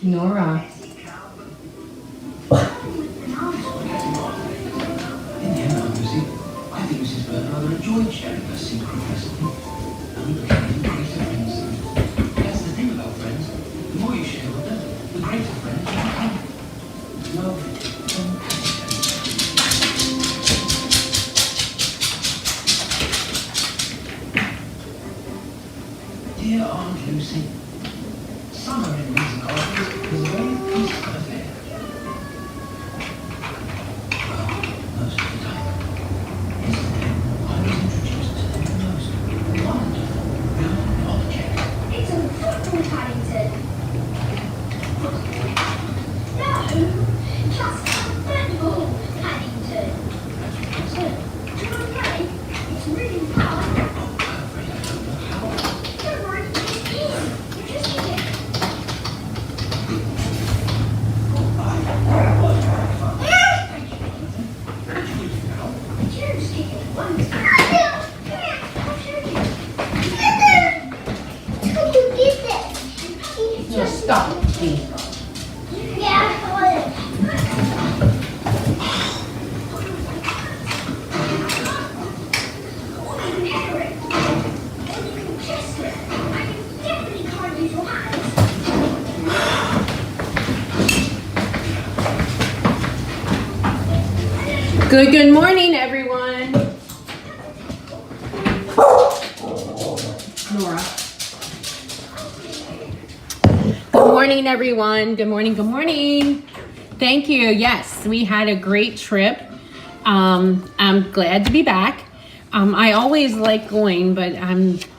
Nora. In the end, Lucy, I think Mrs. Burton rather enjoyed sharing her secret recipe. And we became greater friends. That's the thing about friends. The more you share with them, the greater friends you become. Love and Dear Aunt Lucy, summer in these gardens is a very peaceful affair. Well, most of the time. Yesterday, I was introduced to the most wonderful building object. It's a football, Paddington. No, just a football, Paddington. That's what I said. Do you want to play? It's really hard. Oh, I'm afraid I don't know how. Don't worry, it's here. You just hit it. Oh, I was very fun. Thank you, Jonathan. What do you do now? You just hit it once. I'll show you. Can you get this? No, stop, please. Yeah, I want it. Or you can hammer it. Or you can chest it. And you definitely can't use your hands. Good morning, everyone. Nora. Good morning, everyone. Good morning. Thank you. Yes, we had a great trip. I'm glad to be back. I always like going, but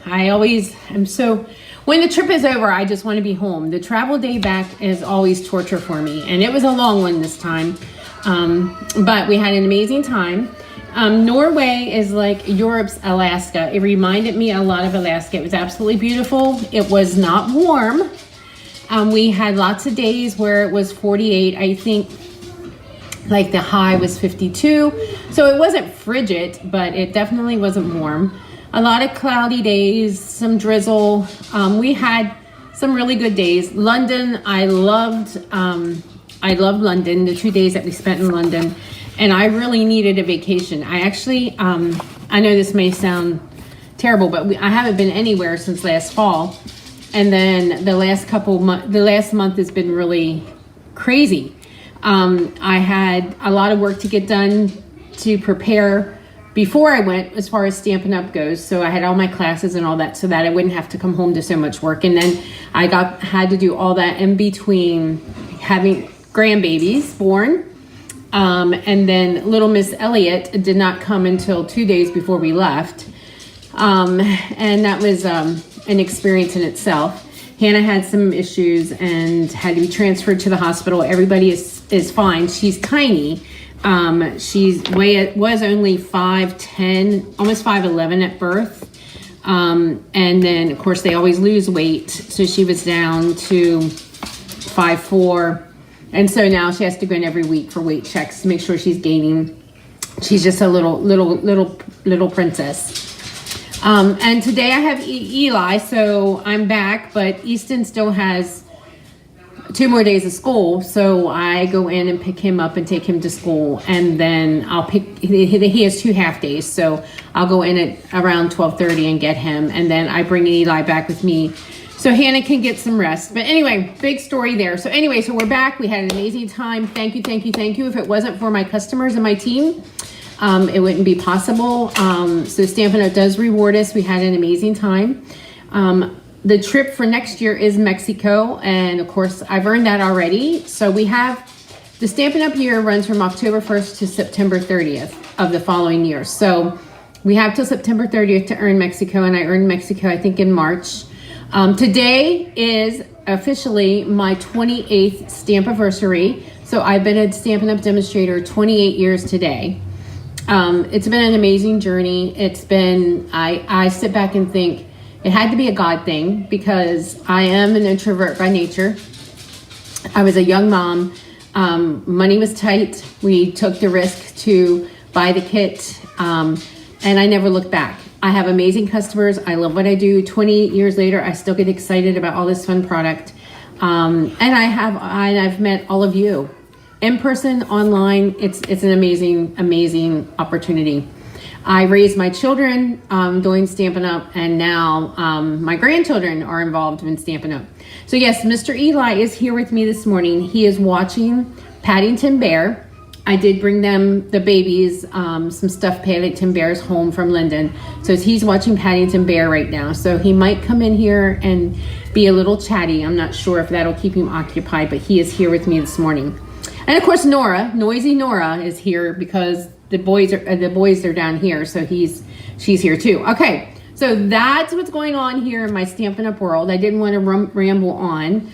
I always am so, when the trip is over, I just want to be home. The travel day back is always torture for me, and it was a long one this time. But we had an amazing time. Norway is like Europe's Alaska. It reminded me a lot of Alaska. It was absolutely beautiful. It was not warm. We had lots of days where it was 48. I think like the high was 52. So it wasn't frigid, but it definitely wasn't warm. A lot of cloudy days, some drizzle. We had some really good days. London, I loved London, the 2 days that we spent in London, and I really needed a vacation. I actually, I know this may sound terrible, but I haven't been anywhere since last fall. And then the last month has been really crazy. I had a lot of work to get done to prepare before I went as far as Stampin' Up! Goes. So I had all my classes and all that so that I wouldn't have to come home to so much work. And then I had to do all that in between having grandbabies born. And then little Miss Elliot did not come until 2 days before we left. And that was an experience in itself. Hannah had some issues and had to be transferred to the hospital. Everybody is fine. She's tiny. Was only 5'10", almost 5'11" at birth. And then of course they always lose weight. So she was down to 5'4". And so now she has to go in every week for weight checks to make sure she's gaining. She's just a little princess. And today I have Eli, so I'm back, but Easton still has 2 more days of school. So I go in and pick him up and take him to school. And then he has 2 half days. So I'll go in at around 12:30 and get him. And then I bring Eli back with me so Hannah can get some rest. But anyway, big story there. So anyway, so we're back. We had an amazing time. Thank you. If it wasn't for my customers and my team, it wouldn't be possible. So Stampin' Up! Does reward us. We had an amazing time. The trip for next year is Mexico. And of course, I've earned that already. So we have the Stampin' Up! Year runs from October 1st to September 30th of the following year. So we have till September 30th to earn Mexico. And I earned Mexico, I think, in March. Today is officially my 28th Stampiversary. So I've been a Stampin' Up! Demonstrator 28 years today. It's been an amazing journey. It's been, I sit back and think it had to be a God thing because I am an introvert by nature. I was a young mom. Money was tight. We took the risk to buy the kit. And I never looked back. I have amazing customers. I love what I do. 28 years later, I still get excited about all this fun product. And I've met all of you in person, online. It's an amazing opportunity. I raised my children doing Stampin' Up, and now my grandchildren are involved in Stampin' Up. So yes, Mr. Eli is here with me this morning. He is watching Paddington Bear. I did bring them, the babies, some stuffed Paddington Bears home from Linden. So he's watching Paddington Bear right now. So he might come in here and be a little chatty. I'm not sure if that'll keep him occupied, but he is here with me this morning. And of course, Nora, noisy Nora, is here because the boys are down here. So she's here too. Okay, so that's what's going on here in my Stampin' Up! World. I didn't want to ramble on,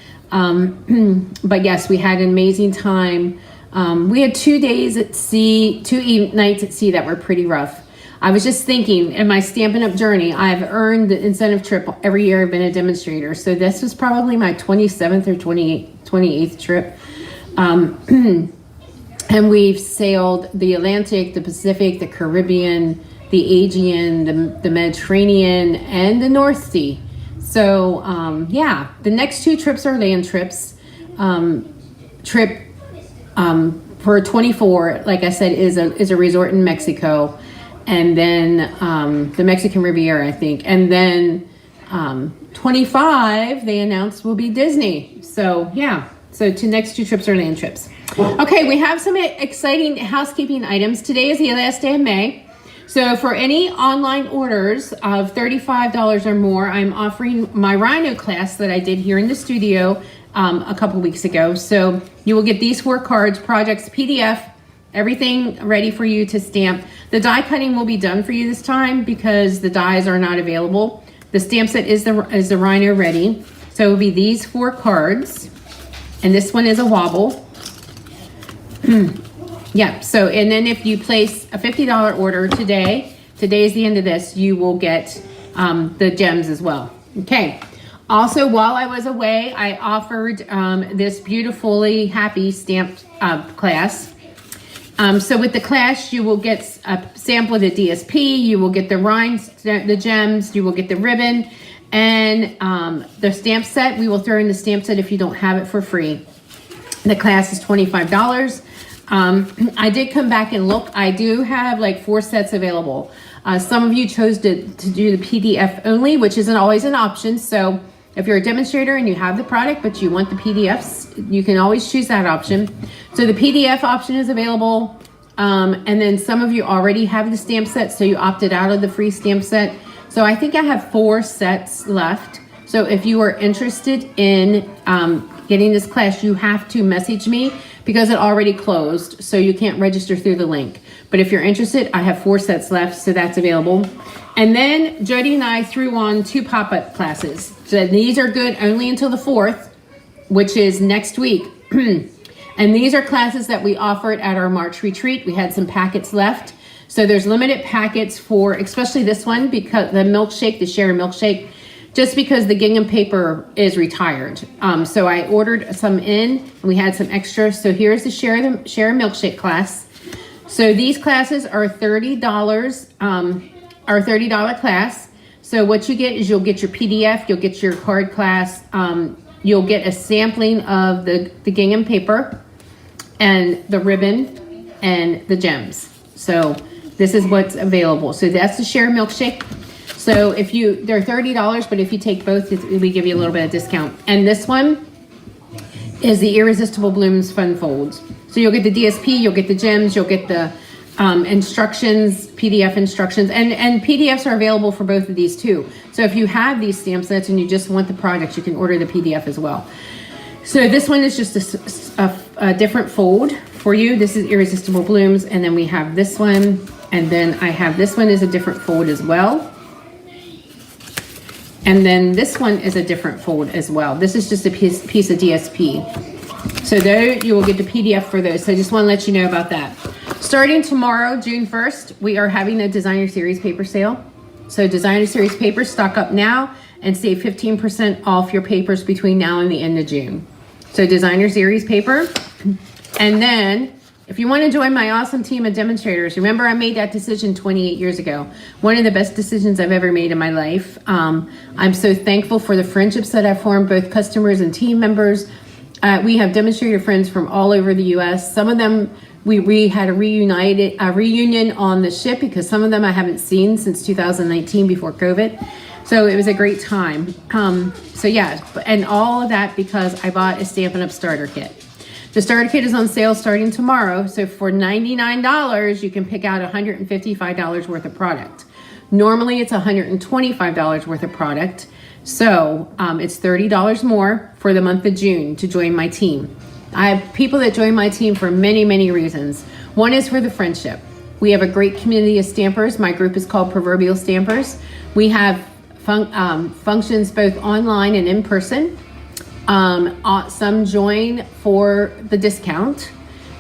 but yes, we had an amazing time. We had 2 days at sea, 2 nights at sea that were pretty rough. I was just thinking, in my Stampin' Up! Journey, I've earned the incentive trip every year I've been a demonstrator. So this was probably my 27th or 28th trip. And we've sailed the Atlantic, the Pacific, the Caribbean, the Aegean, the Mediterranean, and the North Sea. So yeah, the next 2 trips are land trips. For 24, like I said, is a resort in Mexico, and then the Mexican Riviera, I think, and then 25 they announced will be Disney. So yeah, so next 2 trips are land trips. Okay, we have some exciting housekeeping items. Today is the last day of May. So for any online orders of $35 or more, I'm offering my Rhino class that I did here in the studio a couple weeks ago. So you will get these 4 cards, projects, PDF, everything ready for you to stamp. The die cutting will be done for you this time because the dies are not available. The stamp set is the Rhino ready. So it will be these 4 cards, and this one is a wobble. Yeah, so, and then if you place a $50 order today is the end of this, you will get the gems as well. Okay. Also, while I was away, I offered this Beautifully Happy stamped class. So with the class, you will get a sample of the DSP, you will get the rhines, the gems, you will get the ribbon, and the stamp set. We will throw in the stamp set if you don't have it for free. The class is $25. I did come back and look. I do have like 4 sets available. Some of you chose to do the PDF only, which isn't always an option. So if you're a demonstrator and you have the product, but you want the PDFs, you can always choose that option. So the PDF option is available. And then some of you already have the stamp set, so you opted out of the free stamp set. So I think I have 4 sets left. So if you are interested in getting this class, you have to message me because it already closed, so you can't register through the link. But if you're interested, I have 4 sets left, so that's available. And then Jody and I threw on 2 pop-up classes. So these are good only until the 4th, which is next week. And these are classes that we offered at our March retreat. We had some packets left. So there's limited packets for, especially this one, because the milkshake, the Share Milkshake, just because the gingham paper is retired. So I ordered some in, and we had some extras. So here's the Share Milkshake class. So these classes are $30, our $30 class. So what you get is you'll get your PDF, you'll get your card class, you'll get a sampling of the gingham paper and the ribbon and the gems. So this is what's available. So that's the Share Milkshake. So if they're $30, but if you take both, we give you a little bit of discount. And this one is the Irresistible Blooms Fun Folds. So you'll get the DSP, you'll get the gems, you'll get the instructions, PDF instructions, and PDFs are available for both of these too. So if you have these stamp sets and you just want the product, you can order the PDF as well. So this one is just a different fold for you. This is Irresistible Blooms, and then we have this one, and then I have this one is a different fold as well. And then this one is a different fold as well. This is just a piece of DSP. So there you will get the PDF for those. So I just want to let you know about that. Starting tomorrow, June 1st, we are having a Designer Series paper sale. So Designer Series papers, stock up now and save 15% off your papers between now and the end of June. So Designer Series paper. And then if you want to join my awesome team of demonstrators, remember I made that decision 28 years ago. One of the best decisions I've ever made in my life. I'm so thankful for the friendships that I've formed, both customers and team members. We have demonstrator friends from all over the U.S. Some of them, we had a reunion on the ship because some of them I haven't seen since 2019 before COVID. So it was a great time. So yeah, and all of that because I bought a Stampin' Up! Starter kit. The starter kit is on sale starting tomorrow. So for $99, you can pick out $155 worth of product. Normally it's $125 worth of product. So it's $30 more for the month of June to join my team. I have people that join my team for many, many reasons. One is for the friendship. We have a great community of stampers. My group is called Proverbial Stampers. We have functions both online and in person. Some join for the discount.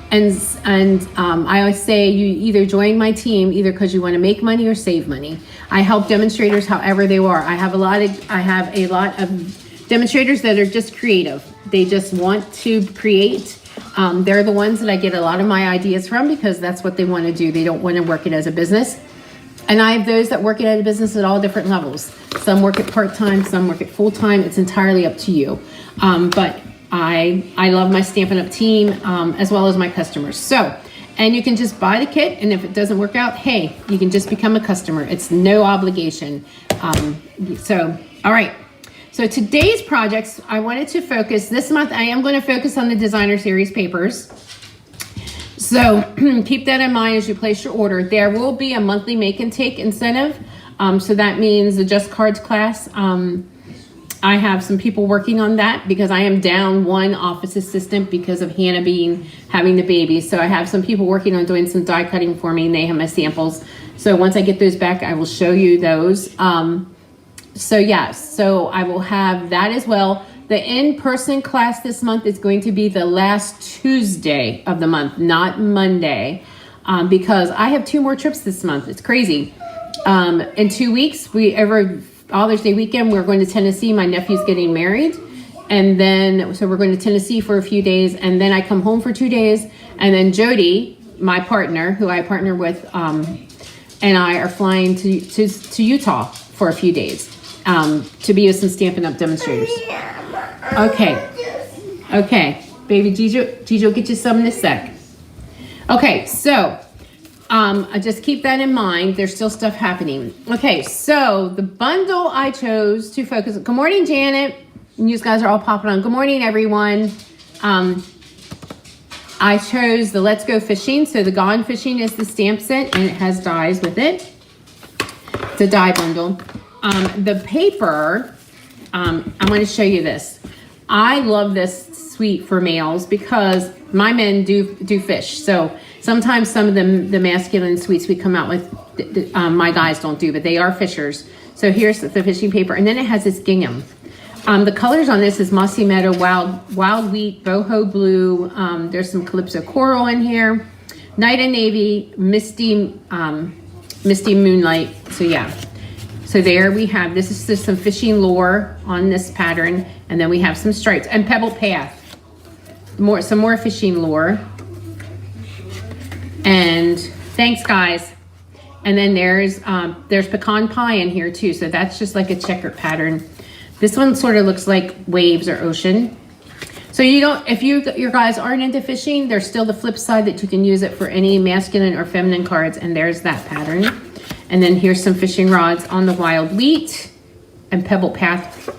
And I always say you either join my team either because you want to make money or save money. I help demonstrators however they are. I have a lot of demonstrators that are just creative. They just want to create. They're the ones that I get a lot of my ideas from because that's what they want to do. They don't want to work it as a business. And I have those that work it as a business at all different levels. Some work it part-time, some work it full-time. It's entirely up to you. But I love my Stampin' Up! Team as well as my customers. So, and you can just buy the kit, and if it doesn't work out, hey, you can just become a customer. It's no obligation. All right. So today's projects, I wanted to focus, this month I am going to focus on the Designer Series papers. So keep that in mind as you place your order. There will be a monthly make and take incentive. So that means the Just Cards class. I have some people working on that because I am down one office assistant because of Hannah having the baby. So I have some people working on doing some die cutting for me, and they have my samples. So once I get those back, I will show you those. So I will have that as well. The in-person class this month is going to be the last Tuesday of the month, not Monday, because I have 2 more trips this month. It's crazy. In 2 weeks, Father's Day weekend, we're going to Tennessee. My nephew's getting married. And then, so we're going to Tennessee for a few days. And then I come home for 2 days. And then Jody, my partner, who I partner with, and I are flying to Utah for a few days to be with some Stampin' Up! Demonstrators. Okay, baby Gigi will get you some in a sec. Okay, so just keep that in mind. There's still stuff happening. Okay, so the bundle I chose to focus on. Good morning, Janet. You guys are all popping on. Good morning, everyone. I chose the Let's Go Fishing. So the Gone Fishing is the stamp set, and it has dies with it. It's a die bundle. The paper, I'm going to show you this. I love this suite for males because my men do fish. So sometimes some of the masculine suites we come out with, my guys don't do, but they are fishers. So here's the fishing paper. And then it has this gingham. The colors on this is Mossy Meadow, Wild Wheat, Boho Blue. There's some Calypso Coral in here. Night and Navy, Misty Moonlight. So yeah. So there we have, this is just some fishing lure on this pattern. And then we have some stripes and Pebble Path. Some more fishing lure. And thanks, guys. And then there's pecan pie in here too. So that's just like a checkered pattern. This one sort of looks like waves or ocean. So if your guys aren't into fishing, there's still the flip side that you can use it for any masculine or feminine cards. And there's that pattern. And then here's some fishing rods on the Wild Wheat and Pebble Path.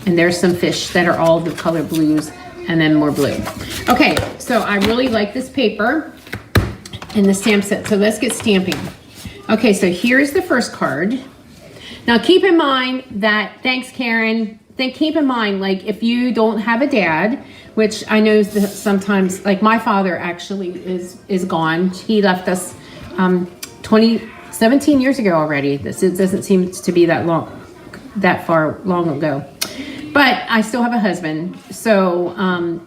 And there's some fish that are all the color blues and then more blue. Okay, so I really like this paper and the stamp set. So let's get stamping. Okay, so here's the first card. Now keep in mind that, thanks Karen, keep in mind, like if you don't have a dad, which I know that sometimes, like my father actually is gone. He left us 17 years ago already. It doesn't seem to be that long ago. But I still have a husband. So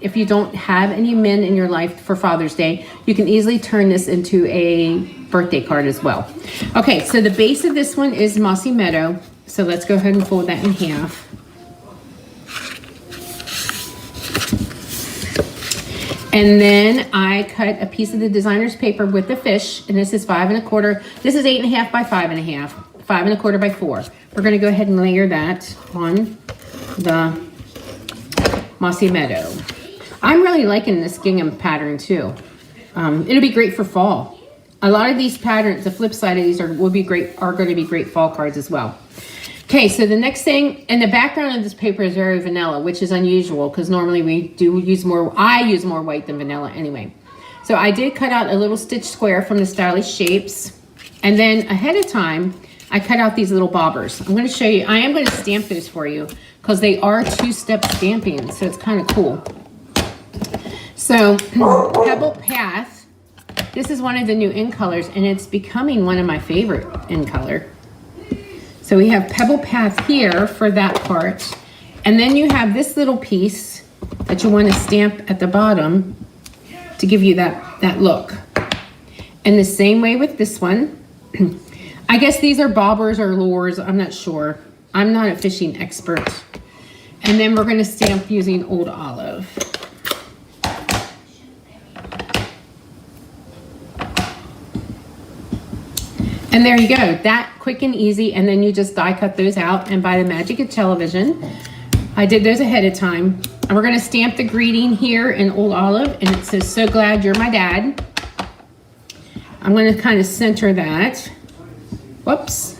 if you don't have any men in your life for Father's Day, you can easily turn this into a birthday card as well. Okay, so the base of this one is Mossy Meadow. So let's go ahead and fold that in half. And then I cut a piece of the designer's paper with the fish, and this is 5 1/4. This is 8 1/2 by 5 1/2, 5 1/4 by 4. We're gonna go ahead and layer that on the Mossy Meadow. I'm really liking this gingham pattern too. It'll be great for fall. A lot of these patterns, the flip side of these are going to be great fall cards as well. Okay, so the next thing, and the background of this paper is very vanilla, which is unusual because normally I use more white than vanilla anyway. So I did cut out a little stitch square from the Stylish Shapes. And then ahead of time, I cut out these little bobbers. I'm going to show you, I am going to stamp those for you because they are 2-step stamping, so it's kind of cool. So Pebble Path, this is one of the new in colors, and it's becoming one of my favorite in color. So we have Pebble Path here for that part. And then you have this little piece that you want to stamp at the bottom to give you that look. And the same way with this one. I guess these are bobbers or lures, I'm not sure. I'm not a fishing expert. And then we're going to stamp using Old Olive. And there you go, that quick and easy, and then you just die cut those out, and by the magic of television, I did those ahead of time. And we're gonna stamp the greeting here in Old Olive, and it says, "So glad you're my dad." I'm gonna kind of center that. Whoops.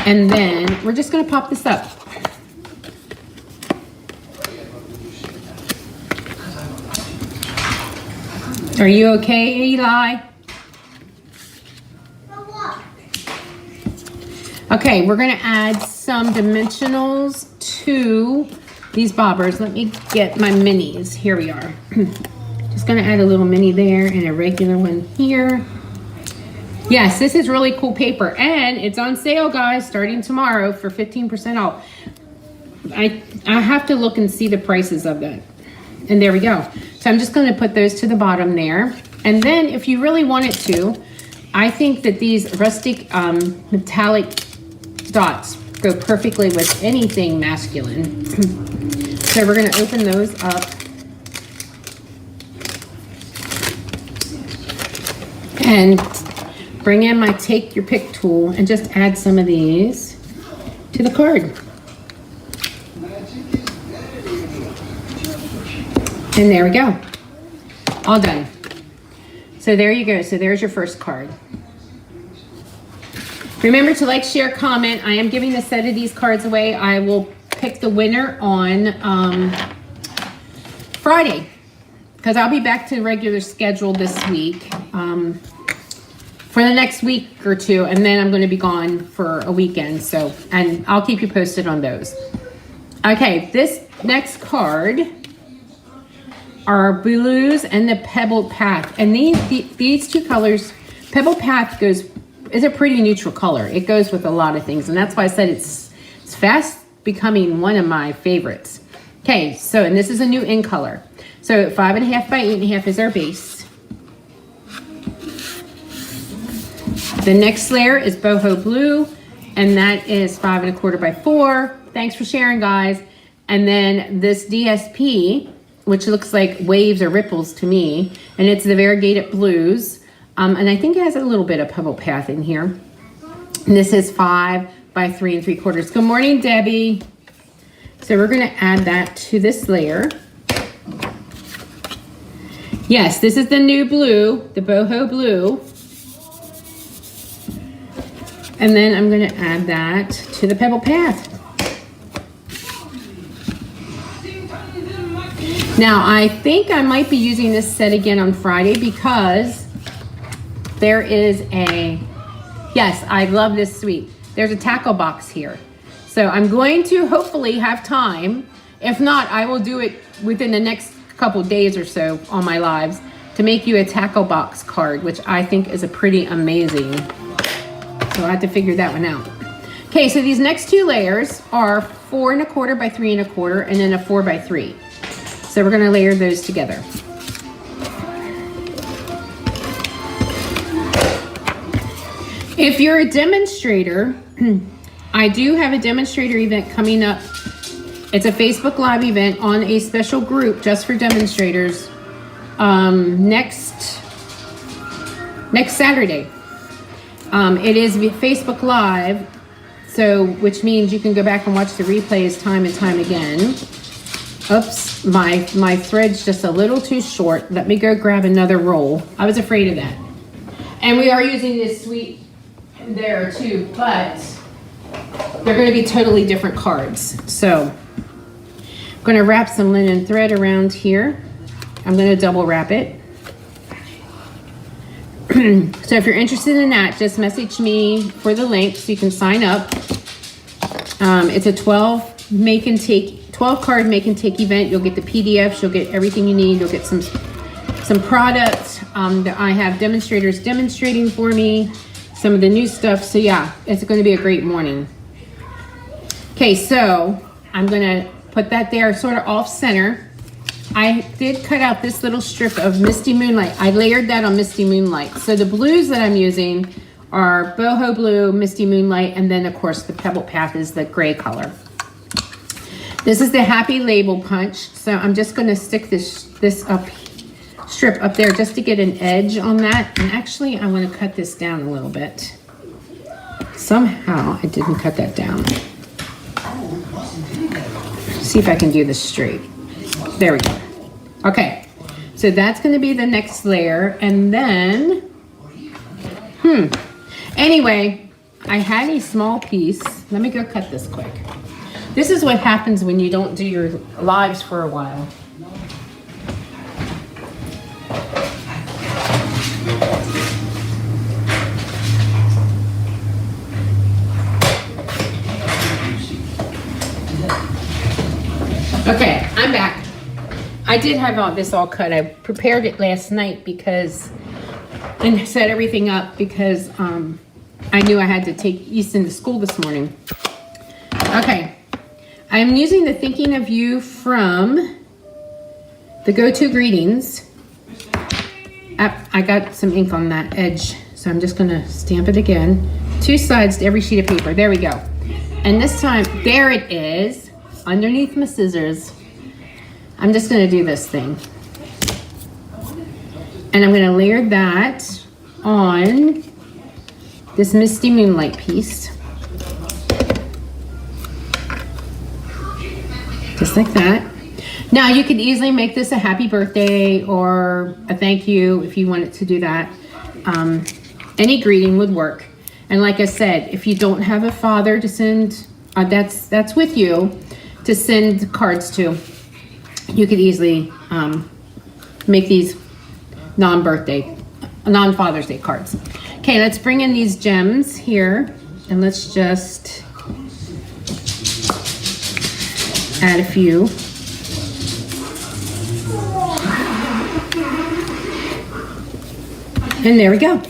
And then we're just gonna pop this up. Are you okay, Eli? Okay, we're gonna add some dimensionals to these bobbers. Let me get my minis. Here we are. Just gonna add a little mini there and a regular one here. Yes, this is really cool paper, and it's on sale, guys, starting tomorrow for 15% off. I have to look and see the prices of that. And there we go. So I'm just gonna put those to the bottom there. And then if you really wanted to, I think that these rustic metallic dots go perfectly with anything masculine. So we're going to open those up. And bring in my take your pick tool and just add some of these to the card. And there we go. All done. So there you go. So there's your first card. Remember to like, share, comment. I am giving a set of these cards away. I will pick the winner on Friday because I'll be back to regular schedule this week for the next week or two, and then I'm going to be gone for a weekend. So, and I'll keep you posted on those. Okay, this next card are Blues and the Pebble Path, and these two colors, Pebble Path is a pretty neutral color. It goes with a lot of things, and that's why I said it's fast becoming one of my favorites. Okay, so, and this is a new in color. So 5 1/2 by 8 1/2 is our base. The next layer is Boho Blue, and that is 5 1/4 by 4. Thanks for sharing, guys. And then this DSP, which looks like waves or ripples to me, and it's the Variegated Blues. And I think it has a little bit of Pebble Path in here. And this is 5 by 3 3/4. Good morning, Debbie. So we're gonna add that to this layer. Yes, this is the new blue, the Boho Blue. And then I'm gonna add that to the Pebble Path. Now, I think I might be using this set again on Friday because there is yes, I love this suite. There's a tackle box here. So I'm going to hopefully have time. If not, I will do it within the next couple days or so on my lives to make you a tackle box card, which I think is a pretty amazing. So I have to figure that one out. Okay, so these next two layers are 4 1/4 by 3 1/4 and then a 4 by 3. So we're gonna layer those together. If you're a demonstrator, I do have a demonstrator event coming up. It's a Facebook Live event on a special group just for demonstrators next Saturday. It is Facebook Live, so which means you can go back and watch the replays time and time again. Oops, my thread's just a little too short. Let me go grab another roll. I was afraid of that. And we are using this suite there too, but they're going to be totally different cards. So I'm going to wrap some linen thread around here. I'm going to double wrap it. So if you're interested in that, just message me for the link so you can sign up. It's a 12 card make and take event. You'll get the PDFs, you'll get everything you need, you'll get some products that I have demonstrators demonstrating for me, some of the new stuff. So yeah, it's going to be a great morning. Okay, so I'm going to put that there sort of off center. I did cut out this little strip of Misty Moonlight. I layered that on Misty Moonlight. So the blues that I'm using are Boho Blue, Misty Moonlight, and then of course the Pebble Path is the gray color. This is the Happy Label Punch. So I'm just going to stick this strip up there just to get an edge on that. And actually I want to cut this down a little bit. Somehow I didn't cut that down. See if I can do this straight. There we go. Okay, so that's going to be the next layer. And then, anyway, I had a small piece. Let me go cut this quick. This is what happens when you don't do your lives for a while. Okay, I'm back. I did have this all cut. I prepared it last night and set everything up because I knew I had to take Easton to school this morning. Okay, I'm using the Thinking of You from the Go-To Greetings. I got some ink on that edge, so I'm just gonna stamp it again. 2 sides to every sheet of paper. There we go. And this time, there it is, underneath my scissors. I'm just going to do this thing. And I'm going to layer that on this Misty Moonlight piece. Just like that. Now you could easily make this a happy birthday or a thank you if you wanted to do that. Any greeting would work. And like I said, if you don't have a father to send, that's with you, to send cards to, you could easily make these non-Father's Day cards. Okay, let's bring in these gems here and let's just add a few. And there we go.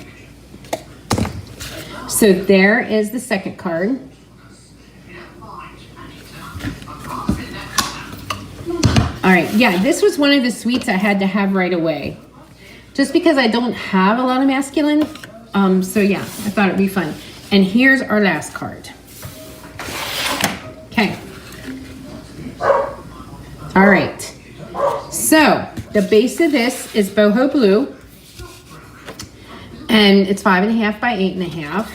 So there is the second card. All right, yeah, this was one of the suites I had to have right away. Just because I don't have a lot of masculine. So yeah, I thought it'd be fun. And here's our last card. Okay. All right. So the base of this is Boho Blue. And it's 5.5 by 8.5.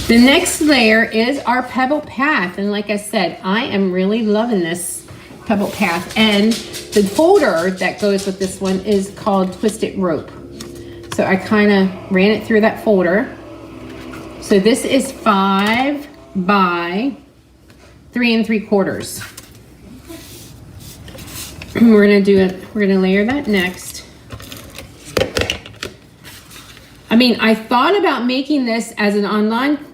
The next layer is our Pebble Path. And like I said, I am really loving this Pebble Path. And the folder that goes with this one is called Twisted Rope. So I kind of ran it through that folder. So this is 5 by 3 3/4. We're gonna layer that next. I mean, I thought about making this as an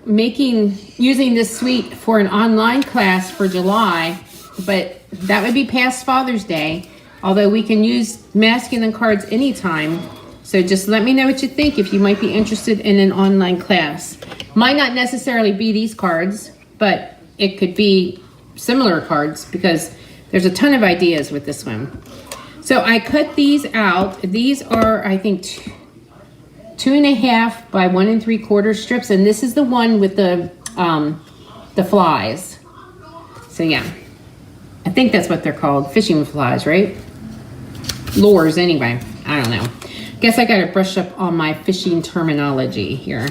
using this suite for an online class for July, but that would be past Father's Day, although we can use masculine cards anytime. So just let me know what you think if you might be interested in an online class. Might not necessarily be these cards, but it could be similar cards because there's a ton of ideas with this one. So I cut these out. These are, I think, 2.5 by 1 3/4 strips, and this is the one with the flies. So yeah, I think that's what they're called, fishing flies, right? Lures anyway, I don't know. Guess I gotta brush up on my fishing terminology here.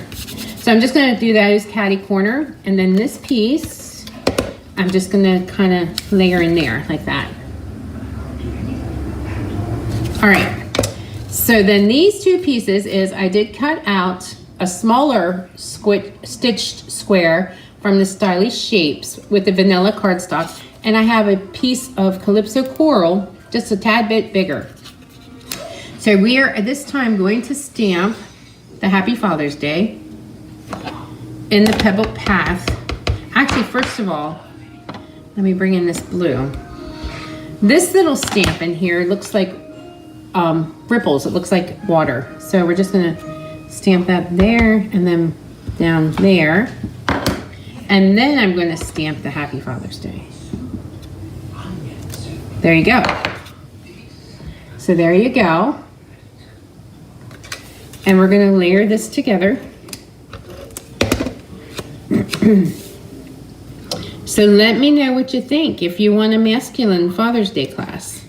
So I'm just gonna do those catty corner, and then this piece, I'm just gonna kind of layer in there like that. All right, so then these two pieces is I did cut out a smaller stitched square from the Stylish Shapes with the vanilla cardstock, and I have a piece of Calypso Coral, just a tad bit bigger. So we are at this time going to stamp the Happy Father's Day in the Pebble Path. Actually, first of all, let me bring in this blue. This little stamp in here looks like ripples. It looks like water. So we're just gonna stamp that there and then down there. And then I'm gonna stamp the Happy Father's Day. There you go. So there you go. And we're gonna layer this together. So let me know what you think if you want a masculine Father's Day class.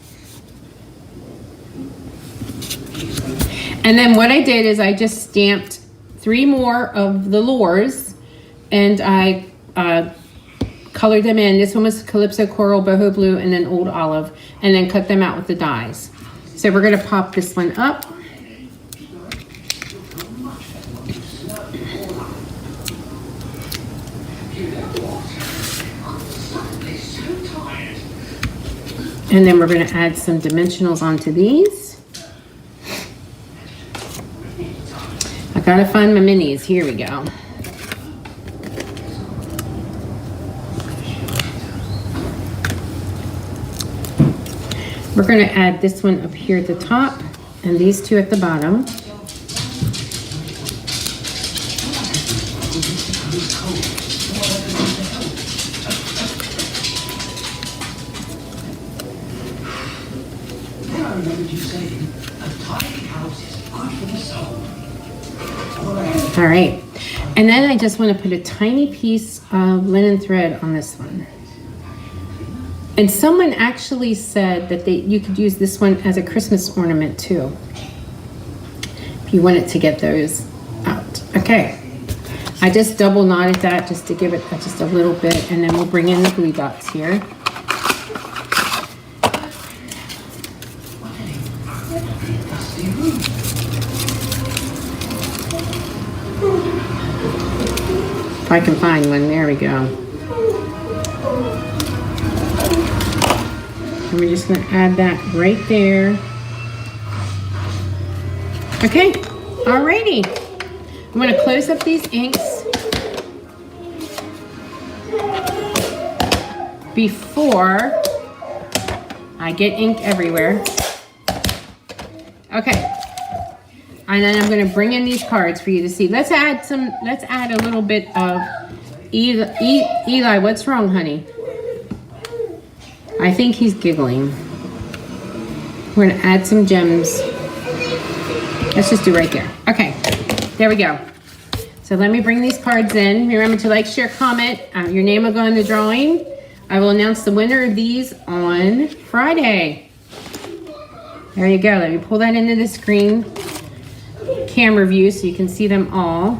And then what I did is I just stamped 3 more of the lures, and I colored them in. This one was Calypso Coral, Boho Blue, and then Old Olive, and then cut them out with the dies. So we're gonna pop this one up. And then we're gonna add some dimensionals onto these. I gotta find my minis. Here we go. We're gonna add this one up here at the top and these two at the bottom. Then I remembered you saying a tidy house is good for the soul. All right, and then I just want to put a tiny piece of linen thread on this one. And someone actually said that you could use this one as a Christmas ornament too, if you wanted to get those out. Okay, I just double knotted that just to give it just a little bit, and then we'll bring in the glue dots here. If I can find one, there we go. And we're just gonna add that right there. Okay, alrighty. I'm gonna close up these inks before I get ink everywhere. Okay. And then I'm gonna bring in these cards for you to see. Let's add a little bit of Eli, what's wrong, honey? I think he's giggling. We're gonna add some gems. Let's just do right there. Okay, there we go. So let me bring these cards in. Remember to like, share, comment. Your name will go in the drawing. I will announce the winner of these on Friday. There you go. Let me pull that into the screen camera view so you can see them all.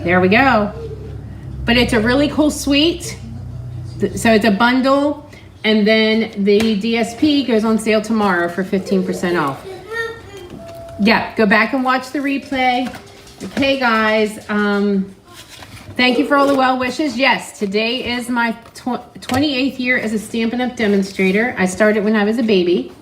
There we go. But it's a really cool suite. So it's a bundle, and then the DSP goes on sale tomorrow for 15% off. Yeah, go back and watch the replay. Okay, guys. Thank you for all the well wishes. Yes, today is my 28th year as a Stampin' Up! Demonstrator. I started when I was a baby.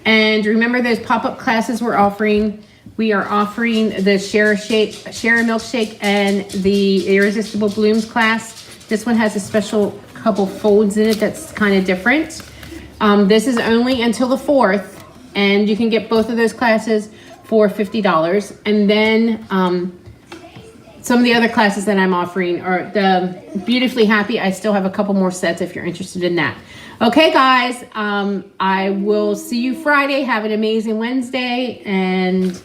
And remember those pop-up classes we're offering? We are offering the Share a Milkshake and the Irresistible Blooms class. This one has a special couple folds in it that's kind of different. This is only until the 4th, and you can get both of those classes for $50. And then some of the other classes that I'm offering are the Beautifully Happy. I still have a couple more sets if you're interested in that. Okay, guys, I will see you Friday. Have an amazing Wednesday, and